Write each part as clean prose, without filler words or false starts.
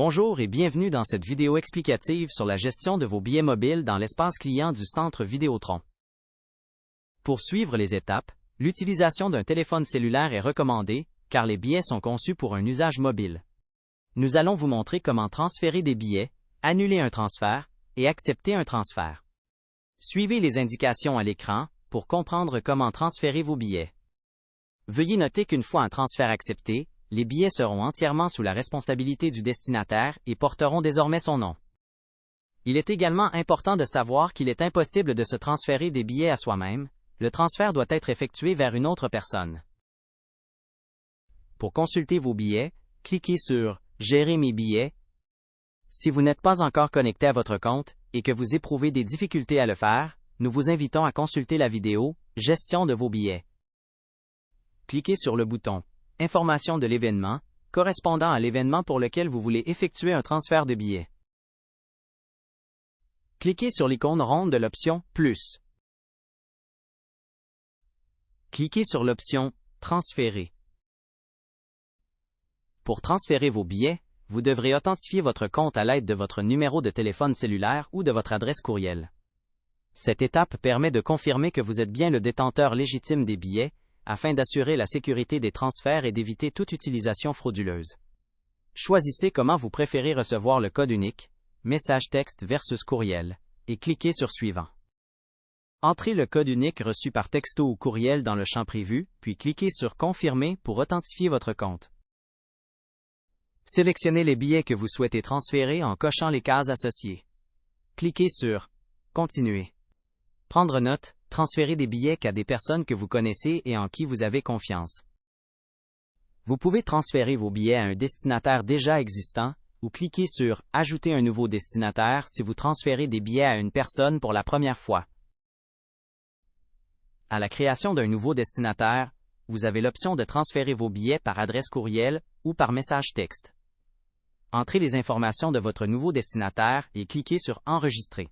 Bonjour et bienvenue dans cette vidéo explicative sur la gestion de vos billets mobiles dans l'espace client du centre Vidéotron. Pour suivre les étapes, l'utilisation d'un téléphone cellulaire est recommandée car les billets sont conçus pour un usage mobile. Nous allons vous montrer comment transférer des billets, annuler un transfert et accepter un transfert. Suivez les indications à l'écran pour comprendre comment transférer vos billets. Veuillez noter qu'une fois un transfert accepté, les billets seront entièrement sous la responsabilité du destinataire et porteront désormais son nom. Il est également important de savoir qu'il est impossible de se transférer des billets à soi-même, le transfert doit être effectué vers une autre personne. Pour consulter vos billets, cliquez sur « Gérer mes billets ». Si vous n'êtes pas encore connecté à votre compte et que vous éprouvez des difficultés à le faire, nous vous invitons à consulter la vidéo « Gestion de vos billets ». Cliquez sur le bouton « Information de l'événement » correspondant à l'événement pour lequel vous voulez effectuer un transfert de billets. Cliquez sur l'icône ronde de l'option « Plus ». Cliquez sur l'option « Transférer ». Pour transférer vos billets, vous devrez authentifier votre compte à l'aide de votre numéro de téléphone cellulaire ou de votre adresse courriel. Cette étape permet de confirmer que vous êtes bien le détenteur légitime des billets, afin d'assurer la sécurité des transferts et d'éviter toute utilisation frauduleuse. Choisissez comment vous préférez recevoir le code unique, message texte versus courriel, et cliquez sur Suivant. Entrez le code unique reçu par texto ou courriel dans le champ prévu, puis cliquez sur Confirmer pour authentifier votre compte. Sélectionnez les billets que vous souhaitez transférer en cochant les cases associées. Cliquez sur Continuer. Prendre note, transférer des billets qu'à des personnes que vous connaissez et en qui vous avez confiance. Vous pouvez transférer vos billets à un destinataire déjà existant ou cliquer sur Ajouter un nouveau destinataire si vous transférez des billets à une personne pour la première fois. À la création d'un nouveau destinataire, vous avez l'option de transférer vos billets par adresse courriel ou par message texte. Entrez les informations de votre nouveau destinataire et cliquez sur Enregistrer.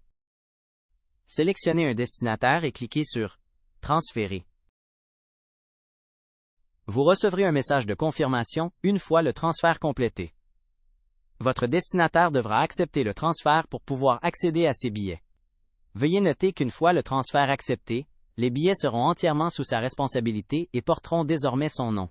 Sélectionnez un destinataire et cliquez sur « Transférer ». Vous recevrez un message de confirmation une fois le transfert complété. Votre destinataire devra accepter le transfert pour pouvoir accéder à ses billets. Veuillez noter qu'une fois le transfert accepté, les billets seront entièrement sous sa responsabilité et porteront désormais son nom.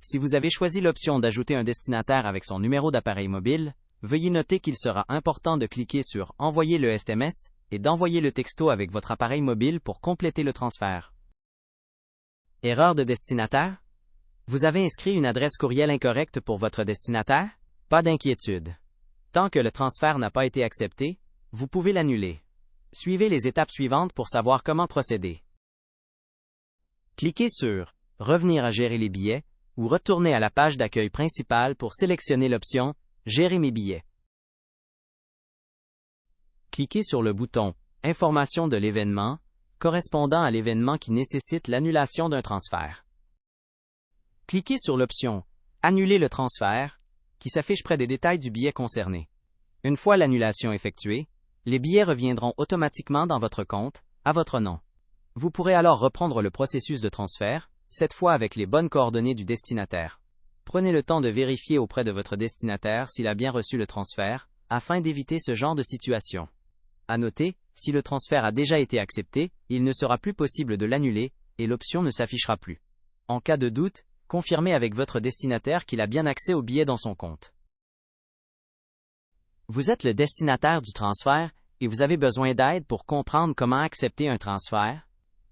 Si vous avez choisi l'option d'ajouter un destinataire avec son numéro d'appareil mobile, veuillez noter qu'il sera important de cliquer sur « Envoyer le SMS » et d'envoyer le texto avec votre appareil mobile pour compléter le transfert. Erreur de destinataire? Vous avez inscrit une adresse courriel incorrecte pour votre destinataire? Pas d'inquiétude. Tant que le transfert n'a pas été accepté, vous pouvez l'annuler. Suivez les étapes suivantes pour savoir comment procéder. Cliquez sur « Revenir à gérer les billets » ou retournez à la page d'accueil principale pour sélectionner l'option « Gérer mes billets ». Cliquez sur le bouton « Information de l'événement » correspondant à l'événement qui nécessite l'annulation d'un transfert. Cliquez sur l'option « Annuler le transfert » qui s'affiche près des détails du billet concerné. Une fois l'annulation effectuée, les billets reviendront automatiquement dans votre compte, à votre nom. Vous pourrez alors reprendre le processus de transfert, cette fois avec les bonnes coordonnées du destinataire. Prenez le temps de vérifier auprès de votre destinataire s'il a bien reçu le transfert, afin d'éviter ce genre de situation. À noter, si le transfert a déjà été accepté, il ne sera plus possible de l'annuler et l'option ne s'affichera plus. En cas de doute, confirmez avec votre destinataire qu'il a bien accès au billet dans son compte. Vous êtes le destinataire du transfert et vous avez besoin d'aide pour comprendre comment accepter un transfert?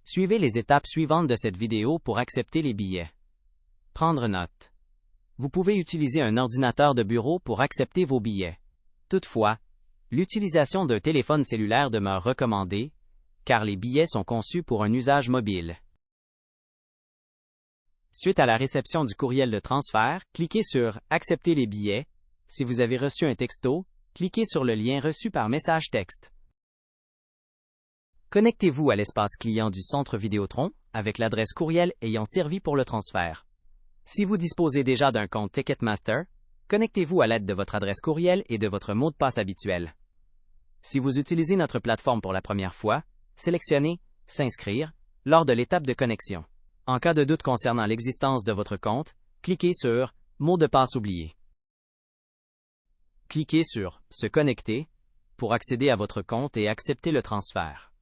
Suivez les étapes suivantes de cette vidéo pour accepter les billets. Prendre note. Vous pouvez utiliser un ordinateur de bureau pour accepter vos billets. Toutefois, l'utilisation d'un téléphone cellulaire demeure recommandée, car les billets sont conçus pour un usage mobile. Suite à la réception du courriel de transfert, cliquez sur « Accepter les billets ». Si vous avez reçu un texto, cliquez sur le lien reçu par message texte. Connectez-vous à l'espace client du centre Vidéotron avec l'adresse courriel ayant servi pour le transfert. Si vous disposez déjà d'un compte Ticketmaster, connectez-vous à l'aide de votre adresse courriel et de votre mot de passe habituel. Si vous utilisez notre plateforme pour la première fois, sélectionnez « S'inscrire » lors de l'étape de connexion. En cas de doute concernant l'existence de votre compte, cliquez sur « Mot de passe oublié ». Cliquez sur « Se connecter » pour accéder à votre compte et accepter le transfert.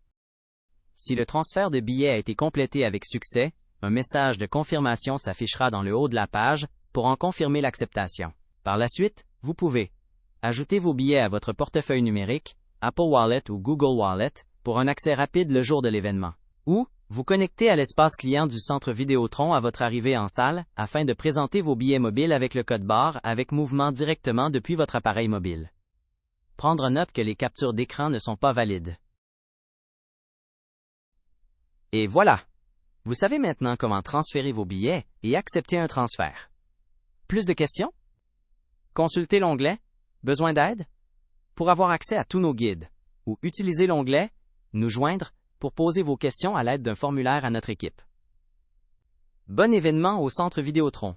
Si le transfert de billets a été complété avec succès, un message de confirmation s'affichera dans le haut de la page pour en confirmer l'acceptation. Par la suite, vous pouvez ajouter vos billets à votre portefeuille numérique, Apple Wallet ou Google Wallet pour un accès rapide le jour de l'événement. Ou vous connecter à l'espace client du centre Vidéotron à votre arrivée en salle afin de présenter vos billets mobiles avec le code barre avec mouvement directement depuis votre appareil mobile. Prendre note que les captures d'écran ne sont pas valides. Et voilà! Vous savez maintenant comment transférer vos billets et accepter un transfert. Plus de questions? Consultez l'onglet « Besoin d'aide » pour avoir accès à tous nos guides, ou utilisez l'onglet « Nous joindre » pour poser vos questions à l'aide d'un formulaire à notre équipe. Bon événement au Centre Vidéotron!